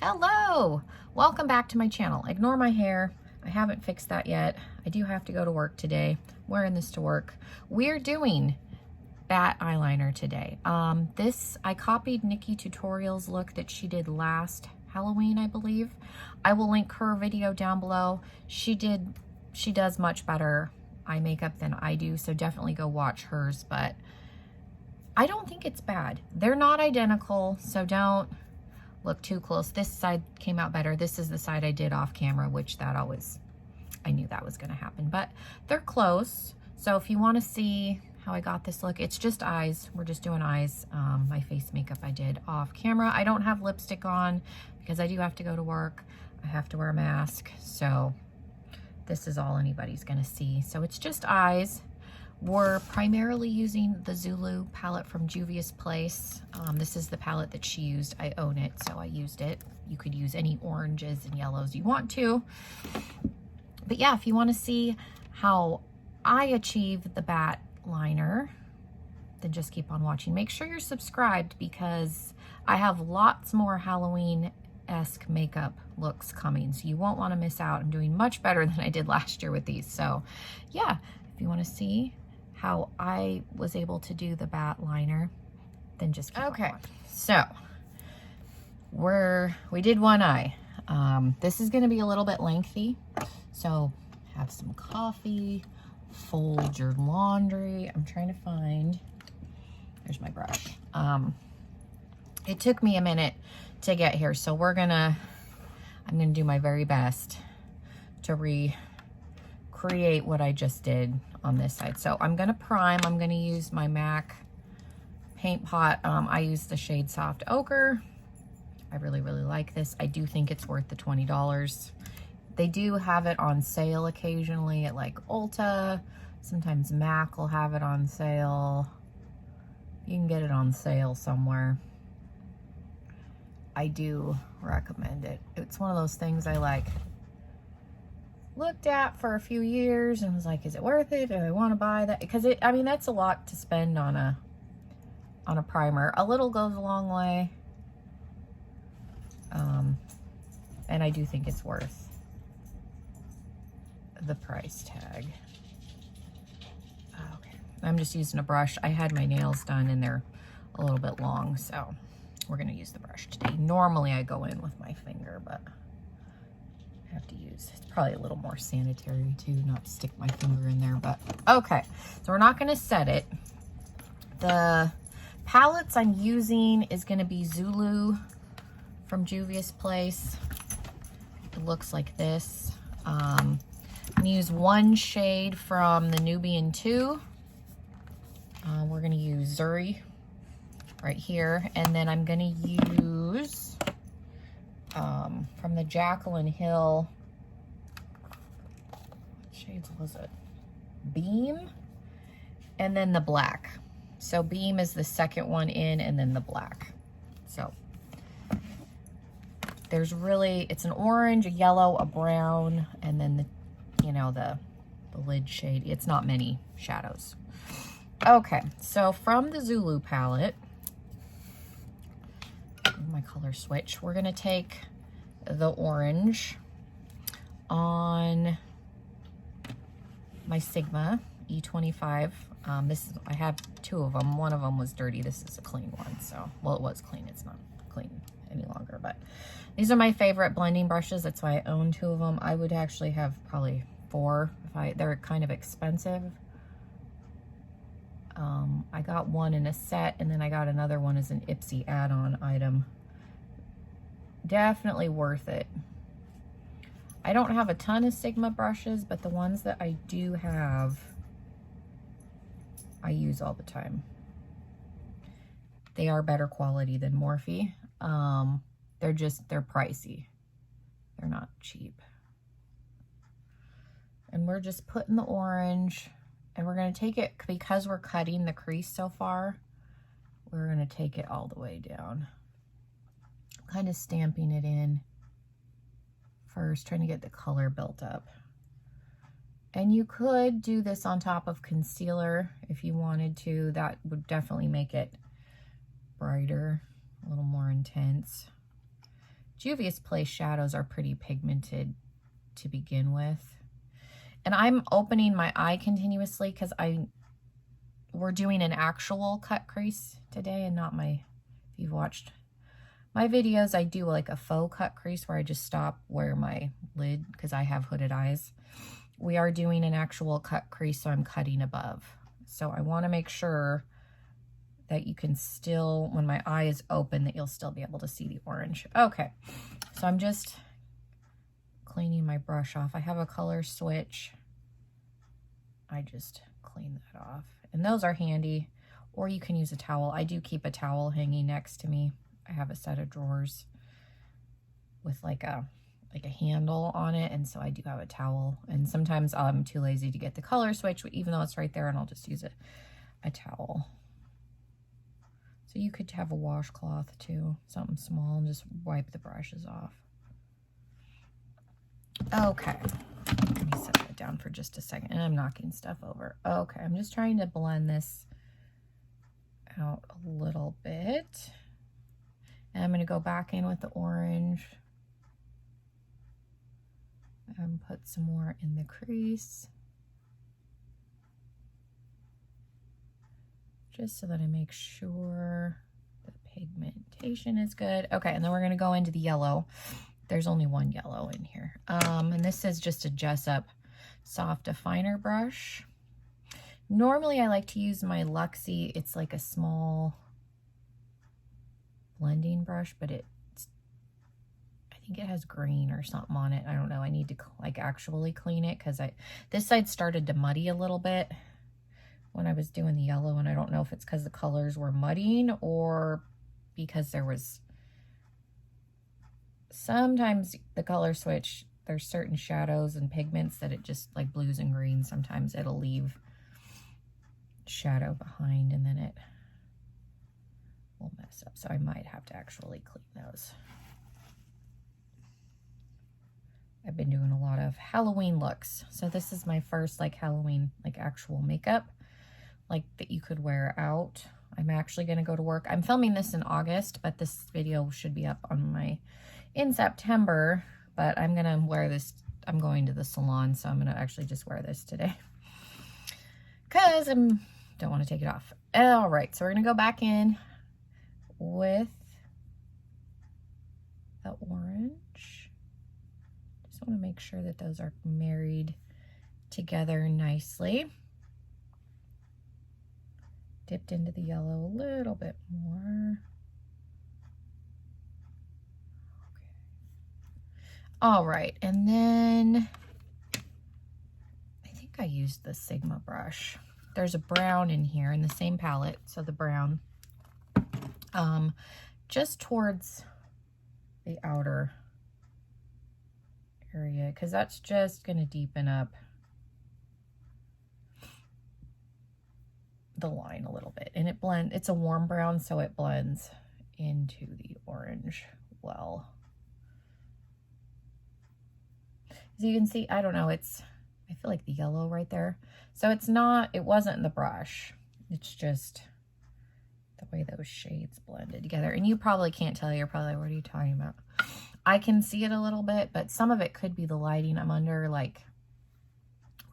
Hello, welcome back to my channel. Ignore my hair. I haven't fixed that yet. I do have to go to work today. I'm wearing this to work. We're doing bat eyeliner today. I copied Nikki Tutorials look that she did last Halloween, I believe. I will link her video down below. She does much better eye makeup than I do, so definitely go watch hers, but I don't think it's bad. They're not identical, so don't look too close. This side came out better. This is the side I did off camera, which I knew that was gonna happen, but they're close. So if you wanna see how I got this look, it's just eyes. We're just doing eyes. My face makeup I did off camera. I don't have lipstick on because I do have to go to work. I have to wear a mask, so this is all anybody's gonna see. So it's just eyes. We're primarily using the Zulu palette from Juvia's Place. This is the palette that she used. I own it, so I used it. You could use any oranges and yellows you want to. But yeah, if you want to see how I achieve the bat liner, then just keep on watching. Make sure you're subscribed because I have lots more Halloween-esque makeup looks coming, so you won't want to miss out. I'm doing much better than I did last year with these. So yeah, if you want to see how I was able to do the bat liner, then just keep on watching. So we did one eye. This is going to be a little bit lengthy, so have some coffee, fold your laundry. I'm trying to find, there's my brush. It took me a minute to get here, so I'm gonna do my very best to recreate what I just did on this side. So I'm gonna prime. I'm gonna use my MAC paint pot. I use the shade Soft Ochre. I really like this. I do think it's worth the $20. They do have it on sale occasionally at like Ulta. Sometimes MAC will have it on sale. You can get it on sale somewhere. I do recommend it. It's one of those things I looked at for a few years and was like, is it worth it? Do I want to buy that? Because I mean, that's a lot to spend on a primer. A little goes a long way. And I do think it's worth the price tag. Okay, I'm just using a brush. I had my nails done and they're a little bit long, so we're gonna use the brush today. Normally I go in with my finger, but I have to use, it's probably a little more sanitary too, not to stick my finger in there, but okay. So we're not gonna set it. The palettes I'm using is gonna be Zulu from Juvia's Place. It looks like this. I'm gonna use one shade from the Nubian 2. We're gonna use Zuri right here, and then I'm gonna use from the Jacqueline Hill, what shades was it? Beam, and then the black. So Beam is the second one in, and then the black. So there's it's an orange, a yellow, a brown, and then the lid shade. It's not many shadows. Okay, so from the Zulu palette, my color switch, we're gonna take the orange on my Sigma E25. I have two of them. One of them was dirty. This is a clean one. So, well, it was clean. It's not clean any longer, but these are my favorite blending brushes. That's why I own two of them. I would actually have probably 4 they're kind of expensive. I got one in a set, and then I got another one as an Ipsy add-on item. Definitely worth it. I don't have a ton of Sigma brushes, but the ones that I do have, I use all the time. They are better quality than Morphe. They're pricey. They're not cheap. And we're just putting the orange, and we're gonna take it, because we're cutting the crease so far, we're gonna take it all the way down. Kind of stamping it in first, trying to get the color built up. And you could do this on top of concealer if you wanted to. That would definitely make it brighter, a little more intense. Juvia's Place shadows are pretty pigmented to begin with. And I'm opening my eye continuously because we're doing an actual cut crease today and not my, if you've watched my videos, I do like a faux cut crease where I just stop where my lid, because I have hooded eyes. We are doing an actual cut crease, so I'm cutting above. So I want to make sure that you can still, when my eye is open, that you'll still be able to see the orange. Okay, so I'm just cleaning my brush off. I have a color switch. I just clean that off. And those are handy, or you can use a towel. I do keep a towel hanging next to me. I have a set of drawers with like a handle on it, and so I do have a towel. And sometimes I'm too lazy to get the color switch, even though it's right there, and I'll just use a towel. So you could have a washcloth too, something small, and just wipe the brushes off. Okay, let me set that down for just a second, and I'm knocking stuff over. Okay, I'm just trying to blend this out a little bit. And I'm going to go back in with the orange and put some more in the crease, just so that I make sure the pigmentation is good. Okay, and then we're going to go into the yellow. There's only one yellow in here. And this is just a Jessup soft definer brush. Normally I like to use my Luxie. It's like a small blending brush, but I think it has green or something on it. I don't know. I need to like actually clean it because this side started to muddy a little bit when I was doing the yellow, and I don't know if it's because the colors were muddying or because there was sometimes the color switch, there's certain shadows and pigments that it just, like blues and greens, sometimes it'll leave shadow behind and then it will mess up. So I might have to actually clean those. I've been doing a lot of Halloween looks. So this is my first like Halloween, like actual makeup, like that you could wear out. I'm actually going to go to work. I'm filming this in August, but this video should be up on in September, but I'm going to wear this. I'm going to the salon, so I'm going to actually just wear this today because I don't want to take it off. All right, so we're going to go back in with the orange. Just want to make sure that those are married together nicely. Dipped into the yellow a little bit more. Okay. All right, and then I think I used the Sigma brush. There's a brown in here in the same palette, so the brown, just towards the outer area, because that's just going to deepen up the line a little bit, and it's a warm brown, so it blends into the orange well. As you can see, I don't know, I feel like the yellow right there. So it wasn't in the brush. It's just the way those shades blended together. And you probably can't tell, you're probably like, what are you talking about? I can see it a little bit, but some of it could be the lighting. I'm under like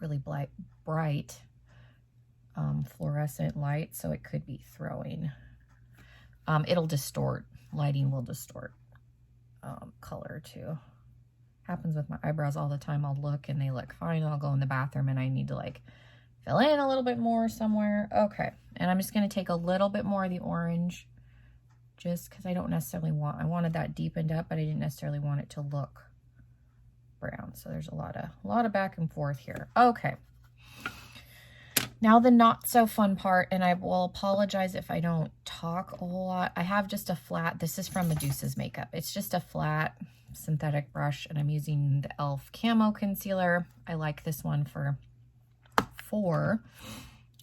really bright fluorescent light, so it could be throwing. It'll distort. Lighting will distort color too. Happens with my eyebrows all the time. I'll look and they look fine. I'll go in the bathroom and I need to like fill in a little bit more somewhere. Okay, and I'm just going to take a little bit more of the orange, just because I don't necessarily I wanted that deepened up, but I didn't necessarily want it to look brown. So there's a lot of back and forth here. Okay. Now the not so fun part, and I will apologize if I don't talk a whole lot. I have just a flat, this is from Medusa's Makeup. It's just a flat synthetic brush, and I'm using the e.l.f. Camo Concealer. I like this one for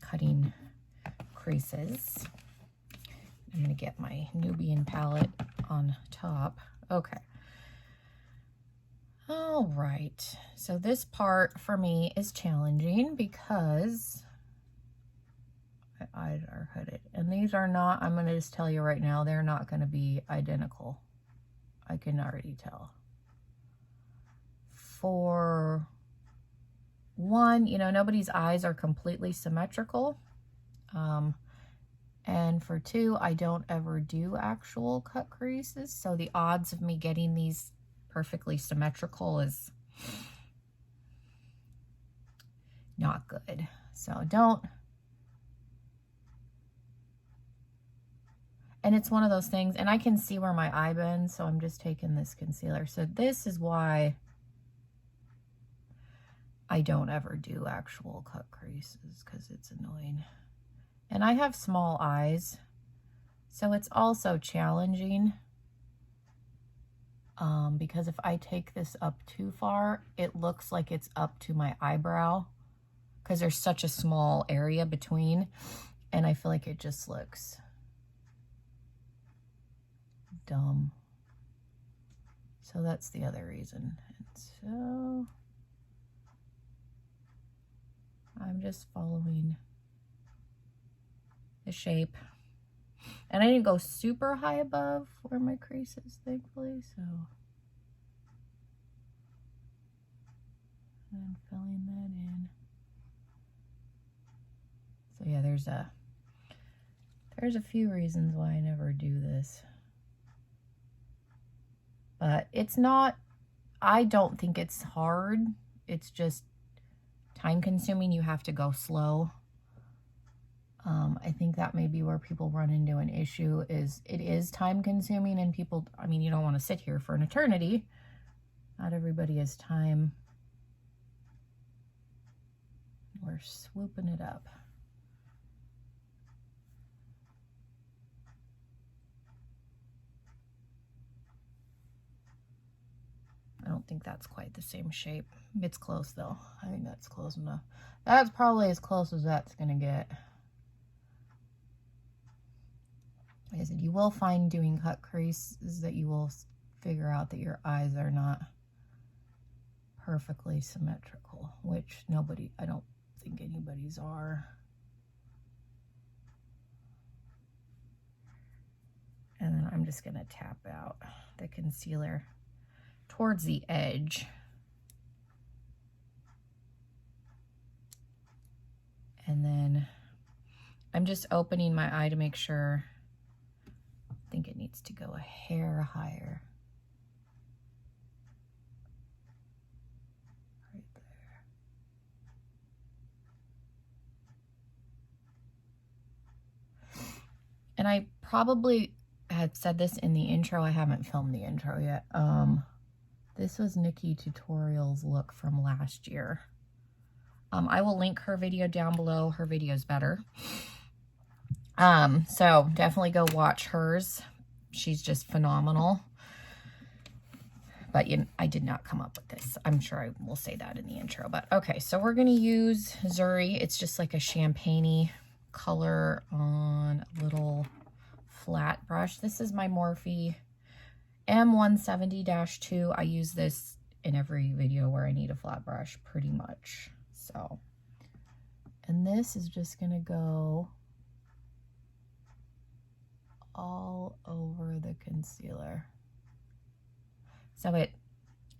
cutting creases. I'm going to get my Nubian palette on top. Okay. All right. So this part for me is challenging because my eyes are hooded. And these are not, I'm going to just tell you right now, they're not going to be identical I can already tell. For one, you know, nobody's eyes are completely symmetrical. And for two, I don't ever do actual cut creases. So the odds of me getting these perfectly symmetrical is not good. So don't. And it's one of those things, and I can see where my eye bends, so I'm just taking this concealer. So this is why I don't ever do actual cut creases, because it's annoying. And I have small eyes, so it's also challenging, because if I take this up too far, it looks like it's up to my eyebrow, because there's such a small area between, and I feel like it just looks dumb. So that's the other reason. And so I'm just following the shape. And I didn't go super high above where my crease is, thankfully, so I'm filling that in. So yeah, there's a few reasons why I never do this. But it's not, I don't think it's hard. It's just time consuming. You have to go slow. I think that may be where people run into an issue, is it is time consuming, and people, I mean, you don't want to sit here for an eternity. Not everybody has time. We're swooping it up. I don't think that's quite the same shape. It's close though. I think that's close enough. That's probably as close as that's gonna get. Like I said, you will find doing cut creases that you will figure out that your eyes are not perfectly symmetrical, which I don't think anybody's are. And then I'm just gonna tap out the concealer towards the edge. And then I'm just opening my eye to make sure. I think it needs to go a hair higher. Right there. And I probably had said this in the intro. I haven't filmed the intro yet. This was Nikki Tutorials look from last year. I will link her video down below. Her video is better. So definitely go watch hers. She's just phenomenal. But I did not come up with this. I'm sure I will say that in the intro. But okay, so we're going to use Zuri. It's just like a champagne-y color on a little flat brush. This is my Morphe M170-2. I use this in every video where I need a flat brush, pretty much. So, and this is just gonna go all over the concealer. So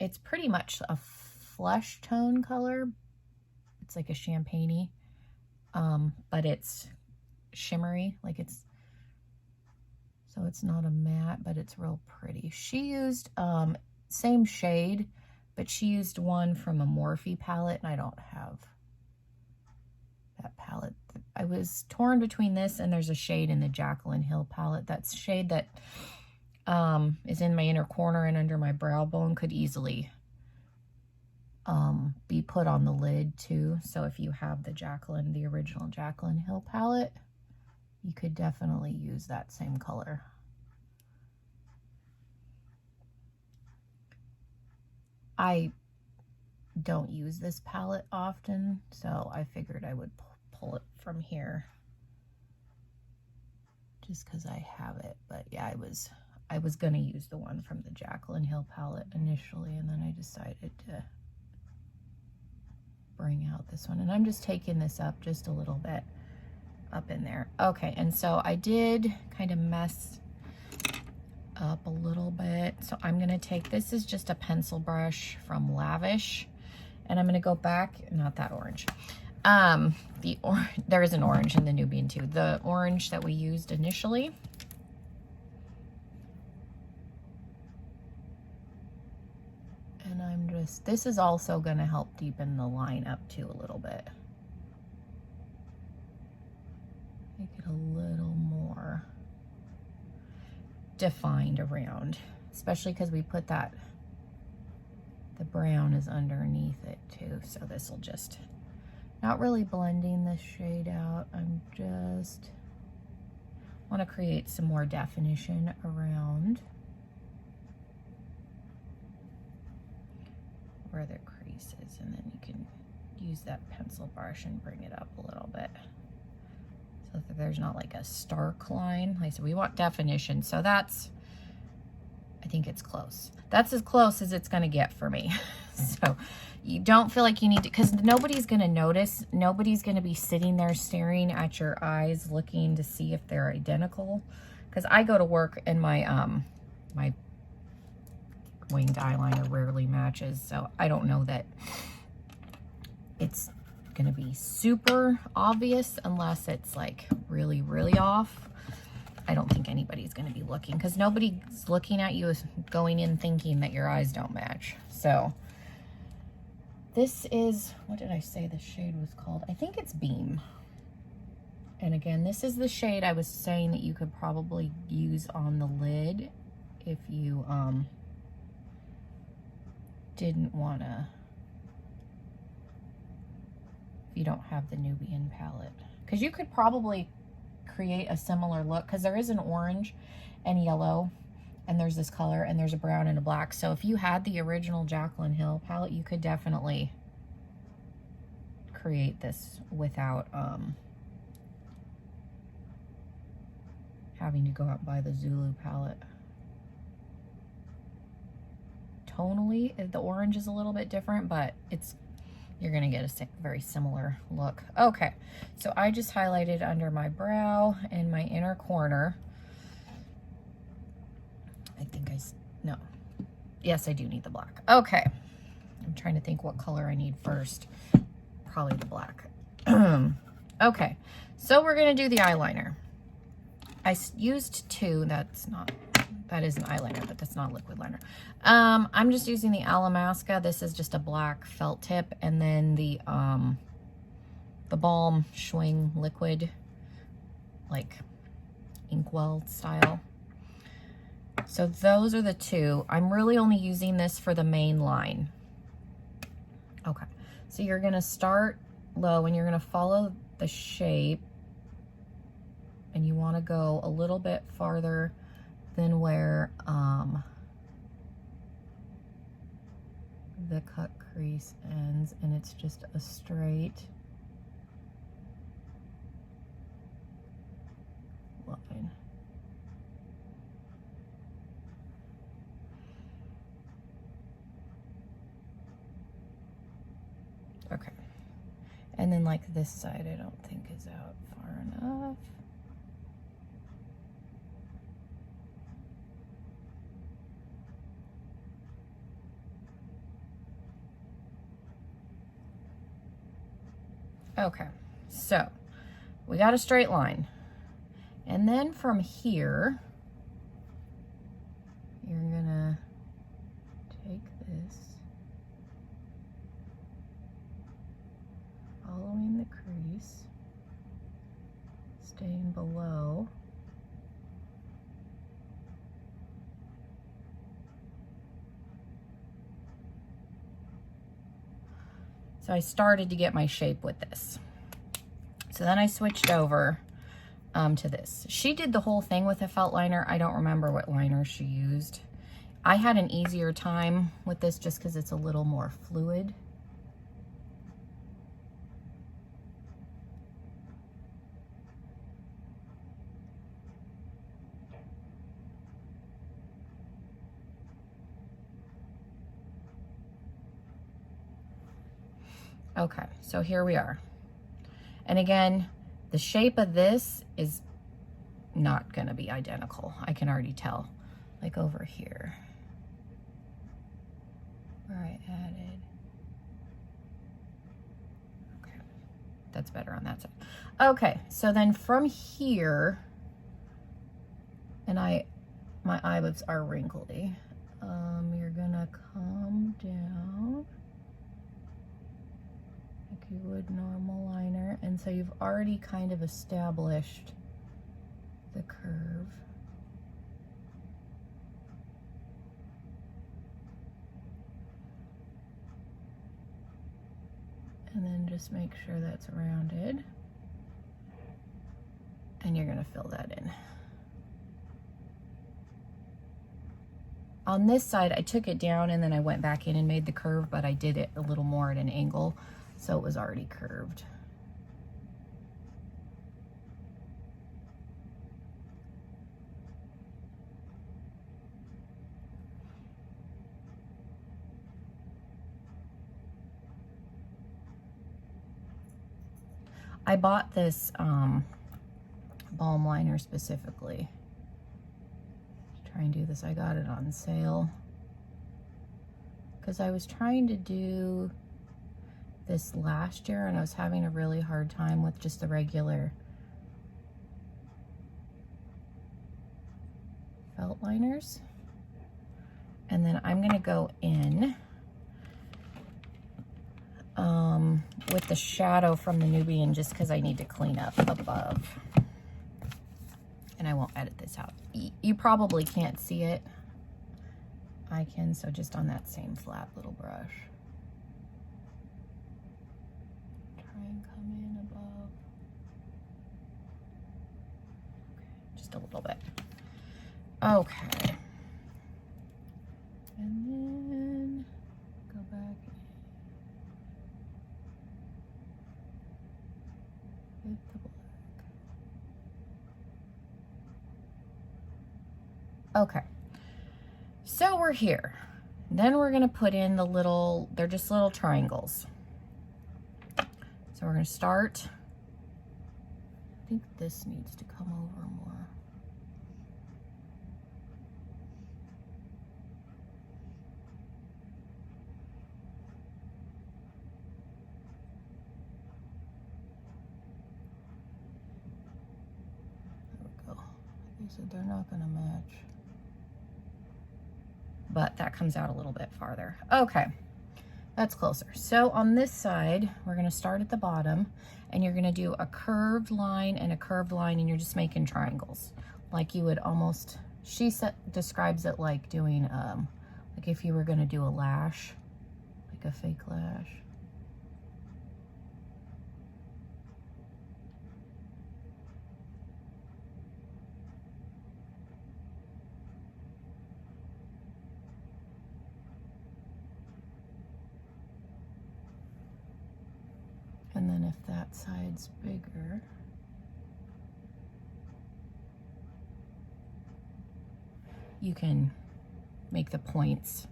it's pretty much a flesh tone color. It's like a champagne-y, but it's shimmery, like so it's not a matte, but it's real pretty. She used, same shade, but she used one from a Morphe palette, and I don't have that palette. I was torn between this, and there's a shade in the Jaclyn Hill palette. That's shade that is in my inner corner and under my brow bone, could easily be put on the lid too. So if you have the original Jaclyn Hill palette, you could definitely use that same color. I don't use this palette often, so I figured I would pull it from here just because I have it. But yeah, I was gonna use the one from the Jaclyn Hill palette initially, and then I decided to bring out this one. And I'm just taking this up just a little bit up in there. Okay, and so I did kind of mess up a little bit. So I'm gonna take, this is just a pencil brush from Lavish, and I'm gonna go back, not that orange. There is an orange in the Nubian too. The orange that we used initially. And I'm just, this is also gonna help deepen the line up too a little bit. Make it a little more defined around, especially because we put that, the brown is underneath it too. So this will just, not really blending this shade out. I'm just want to create some more definition around where the crease is, and then you can use that pencil brush and bring it up a little bit so that there's not like a stark line. Like I said, we want definition, so that's, I think it's close. That's as close as it's gonna get for me. So you don't feel like you need to, because nobody's gonna notice. Nobody's gonna be sitting there staring at your eyes looking to see if they're identical. Because I go to work and my my winged eyeliner rarely matches, so I don't know that it's gonna be super obvious unless it's like really, really off. I don't think anybody's gonna be looking, because nobody's looking at you as going in thinking that your eyes don't match. So this is, what did I say the shade was called? I think it's Beam. And again, this is the shade I was saying that you could probably use on the lid if you didn't wanna, if you don't have the Nubian palette. Because you could probably create a similar look, because there is an orange and yellow, and there's this color, and there's a brown and a black. So if you had the original Jaclyn Hill palette, you could definitely create this without having to go out and buy the Zulu palette. Tonally, the orange is a little bit different, but it's, you're gonna get a very similar look. Okay, so I just highlighted under my brow and my inner corner. I think no. Yes, I do need the black. Okay, I'm trying to think what color I need first. Probably the black. Okay, so we're gonna do the eyeliner. I used two, that is an eyeliner, but that's not a liquid liner. I'm just using the Alamasca. This is just a black felt tip, and then the Balm Schwing liquid, like inkwell style. So those are the two. I'm really only using this for the main line. Okay, so you're gonna start low and you're gonna follow the shape, and you wanna go a little bit farther than where the cut crease ends, and it's just a straight line. Okay, and then like this side I don't think is out far enough. Okay, so we got a straight line, and then from here you're gonna take this, following the crease, staying below, so I started to get my shape with this. So then I switched over to this. She did the whole thing with a felt liner. I don't remember what liner she used. I had an easier time with this just because it's a little more fluid. Okay, so here we are. And again, the shape of this is not gonna be identical. I can already tell. like over here where I added. Okay, that's better on that side. Okay, so then from here, and my eyelids are wrinkly. You're gonna come down like you would normal liner, and so you've already kind of established the curve. And then just make sure that's rounded, and you're gonna fill that in. On this side, I took it down and then I went back in and made the curve, but I did it a little more at an angle, so it was already curved. I bought this balm liner specifically to try and do this. I got it on sale because I was trying to do this last year and I was having a really hard time with just the regular felt liners. And then I'm gonna go in with the shadow from the Nubian just because I need to clean up above. And I won't edit this out. You probably can't see it. I can, so just on that same flat little brush. Try and come in above. Okay, just a little bit. Okay. And then go back with the black. Okay, so we're here. Then we're gonna put in the little, they're just little triangles. So we're gonna start, I think this needs to come over more. They said they're not gonna match, but that comes out a little bit farther. Okay, that's closer. So on this side, we're gonna start at the bottom and you're gonna do a curved line and a curved line, and you're just making triangles. Like you would almost, describes it like doing, like if you were gonna do a lash, like a fake lash. And then if that side's bigger, you can make the points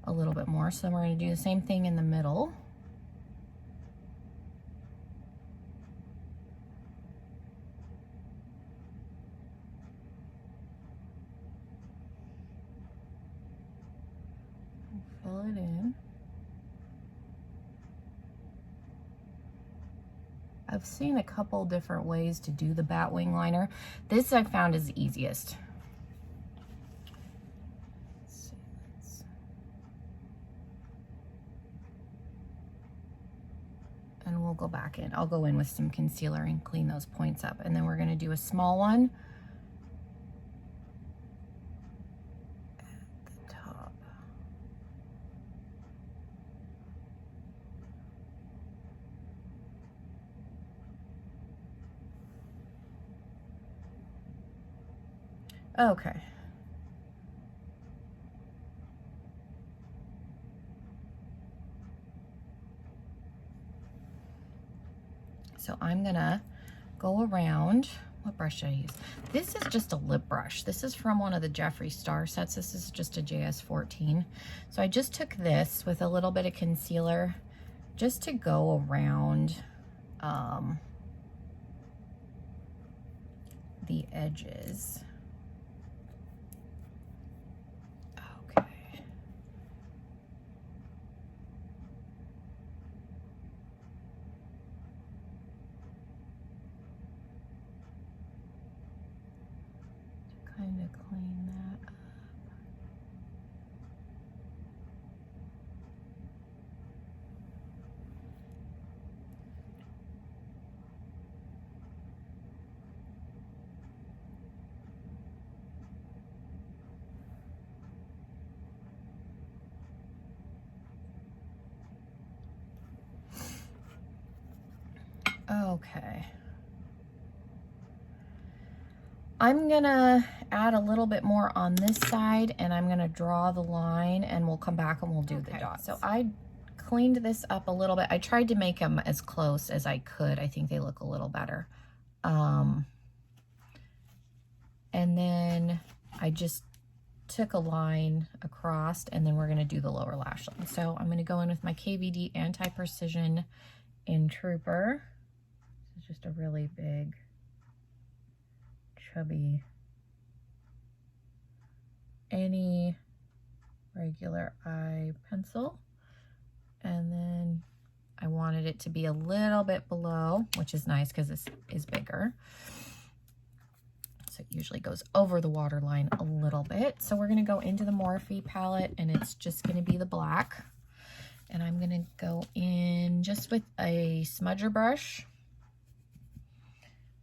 a little bit more. So we're going to do the same thing in the middle. Fill it in. I've seen a couple different ways to do the Batwing liner. This I found is the easiest. And we'll go back in. I'll go in with some concealer and clean those points up. And then we're gonna do a small one at the top. Okay. So I'm gonna go around, what brush should I use? This is just a lip brush. This is from one of the Jeffree Star sets. This is just a JS14. So I just took this with a little bit of concealer just to go around the edges. clean that up. Okay. I'm gonna add a little bit more on this side, and I'm gonna draw the line, and we'll come back and we'll do the dots. So I cleaned this up a little bit. I tried to make them as close as I could. I think they look a little better. And then I just took a line across, and then we're gonna do the lower lash line. So I'm gonna go in with my KVD Anti-Precision in Trooper. This is just a really big, chubby, any regular eye pencil. And then I wanted it to be a little bit below, which is nice because this is bigger. So it usually goes over the waterline a little bit. So we're gonna go into the Morphe palette, and it's just gonna be the black. And I'm gonna go in just with a smudger brush.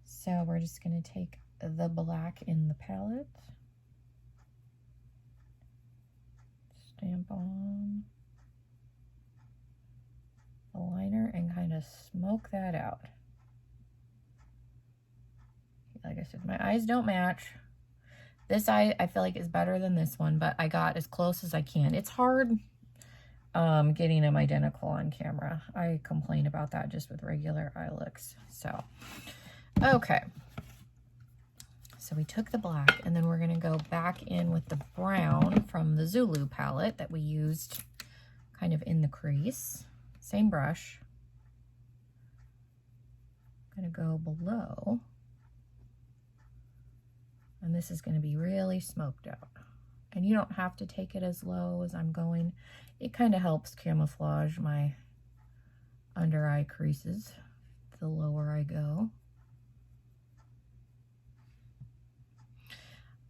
So we're just gonna take the black in the palette, stamp on the liner, and kind of smoke that out. Like I said, my eyes don't match. This eye I feel like is better than this one, but I got as close as I can. It's hard getting them identical on camera. I complain about that just with regular eye looks. So, okay. So we took the black, and then we're gonna go back in with the brown from the Zulu palette that we used kind of in the crease. Same brush. I'm gonna go below. And this is gonna be really smoked out. And you don't have to take it as low as I'm going. It kind of helps camouflage my under eye creases the lower I go.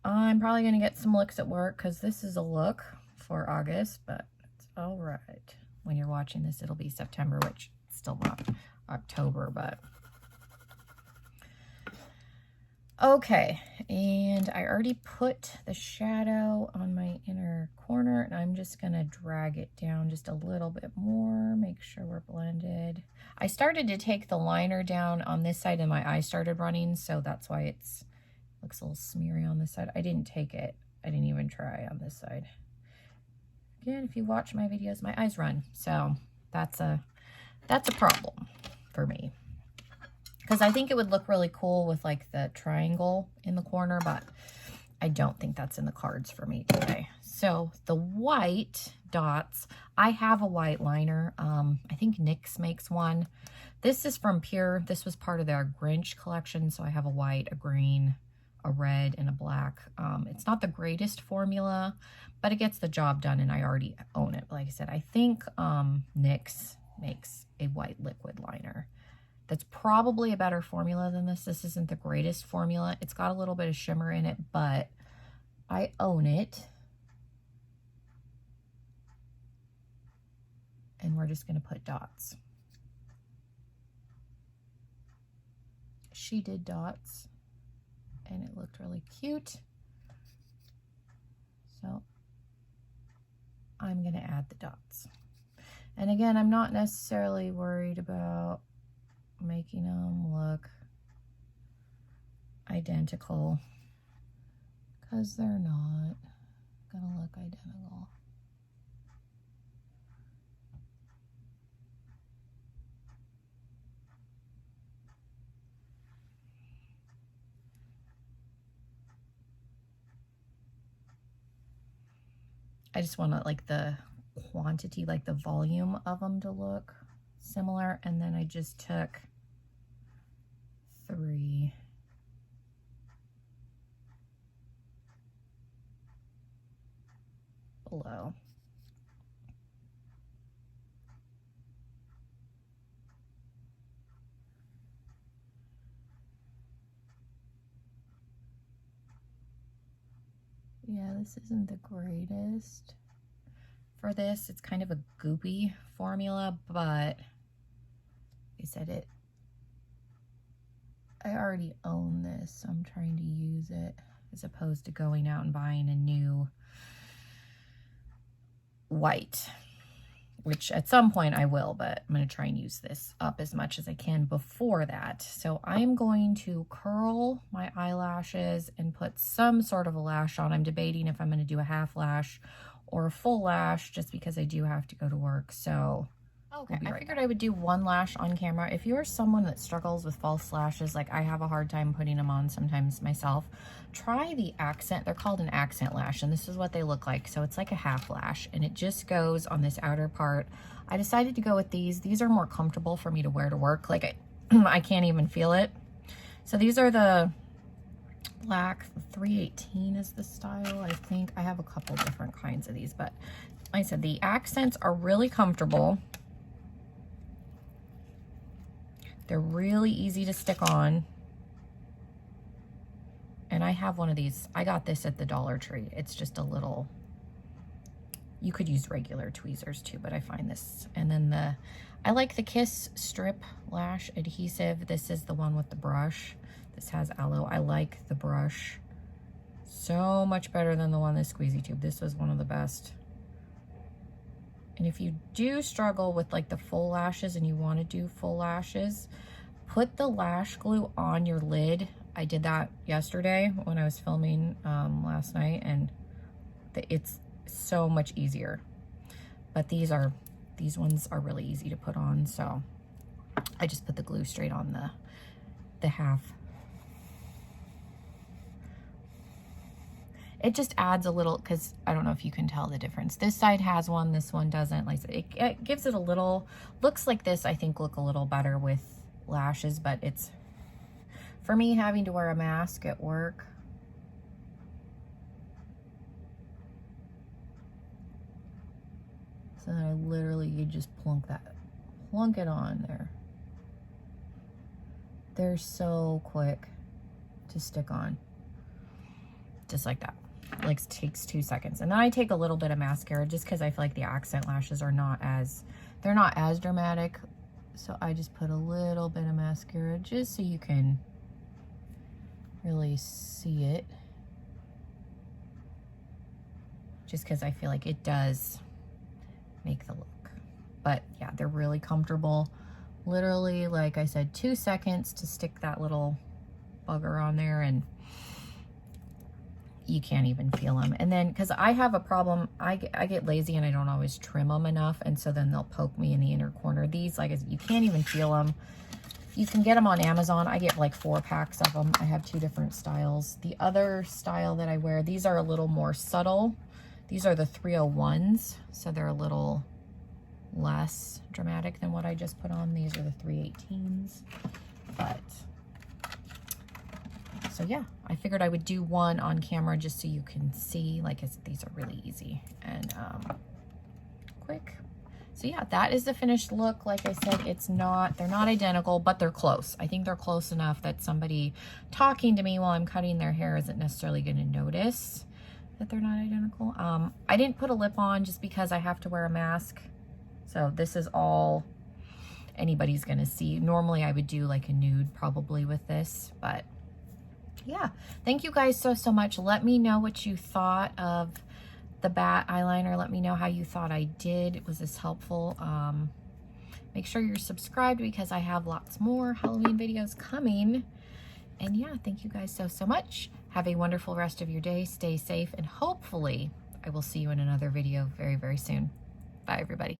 I'm probably gonna get some looks at work because this is a look for August, but it's all right. When you're watching this, it'll be September, which is still not October, but. Okay, and I already put the shadow on my inner corner, and I'm just gonna drag it down just a little bit more, make sure we're blended. I started to take the liner down on this side, and my eye started running, so that's why it's looks a little smeary on this side. I didn't take it. I didn't even try on this side. Again, if you watch my videos, my eyes run, so that's a problem for me. Because I think it would look really cool with like the triangle in the corner, but I don't think that's in the cards for me today. So the white dots, I have a white liner. I think NYX makes one. This is from Pure. This was part of their Grinch collection. So I have a white, a green, a red, and a black. It's not the greatest formula, but it gets the job done, and I already own it. Like I said, I think NYX makes a white liquid liner. That's probably a better formula than this. This isn't the greatest formula. It's got a little bit of shimmer in it, but I own it. And we're just gonna put dots. She did dots, and it looked really cute. So I'm gonna add the dots. And again, I'm not necessarily worried about making them look identical, because they're not gonna look identical. I just want to like the quantity, like the volume of them to look similar. And then I just took 3 below. Yeah, this isn't the greatest for this. It's kind of a goopy formula, but I said I already own this, so I'm trying to use it as opposed to going out and buying a new white, which at some point I will, but I'm going to try and use this up as much as I can before that. So I'm going to curl my eyelashes and put some sort of a lash on. I'm debating if I'm going to do a half lash or a full lash just because I do have to go to work. So okay, I figured I would do one lash on camera. If you're someone that struggles with false lashes, like I have a hard time putting them on sometimes myself, try the accent. They're called an accent lash, and this is what they look like. So it's like a half lash, and it just goes on this outer part. I decided to go with these. These are more comfortable for me to wear to work. Like I can't even feel it. So these are the black 318 is the style, I think. I have a couple different kinds of these, but like I said, the accents are really comfortable. They're really easy to stick on. And I have one of these. I got this at the Dollar Tree. It's just a little, you could use regular tweezers too, but I find this. And then I like the Kiss Strip Lash Adhesive. This is the one with the brush. This has aloe. I like the brush so much better than the one, the squeezy tube. This was one of the best. And if you do struggle with like the full lashes and you want to do full lashes, put the lash glue on your lid. I did that yesterday when I was filming last night, and it's so much easier. But these ones are really easy to put on, so I just put the glue straight on the half. It just adds a little, because I don't know if you can tell the difference. This side has one, this one doesn't. Like it gives it a little, looks like this, I think, look a little better with lashes, but it's, for me, having to wear a mask at work, so then I literally, you just plunk it on there. They're so quick to stick on, just like that. Like takes 2 seconds. And then I take a little bit of mascara just because I feel like the accent lashes are they're not as dramatic. So I just put a little bit of mascara just so you can really see it. Just because I feel like it does make the look. But yeah, they're really comfortable. Literally, like I said, 2 seconds to stick that little bugger on there, and you can't even feel them. And then, because I have a problem, I get lazy and I don't always trim them enough, and so then they'll poke me in the inner corner. These, like, you can't even feel them. You can get them on Amazon. I get like 4 packs of them. I have 2 different styles. The other style that I wear, these are a little more subtle. These are the 301s, so they're a little less dramatic than what I just put on. These are the 318s, but so yeah, I figured I would do one on camera just so you can see. Like these are really easy and quick. So yeah, that is the finished look. Like I said, they're not identical, but they're close. I think they're close enough that somebody talking to me while I'm cutting their hair isn't necessarily going to notice that they're not identical. I didn't put a lip on just because I have to wear a mask. So this is all anybody's going to see. Normally I would do like a nude probably with this, but yeah, thank you guys so much. Let me know what you thought of the Bat eyeliner. Let me know how you thought I did. Was this helpful? Make sure you're subscribed because I have lots more Halloween videos coming. And yeah, thank you guys so much. Have a wonderful rest of your day. Stay safe, and hopefully I will see you in another video very soon. Bye, everybody.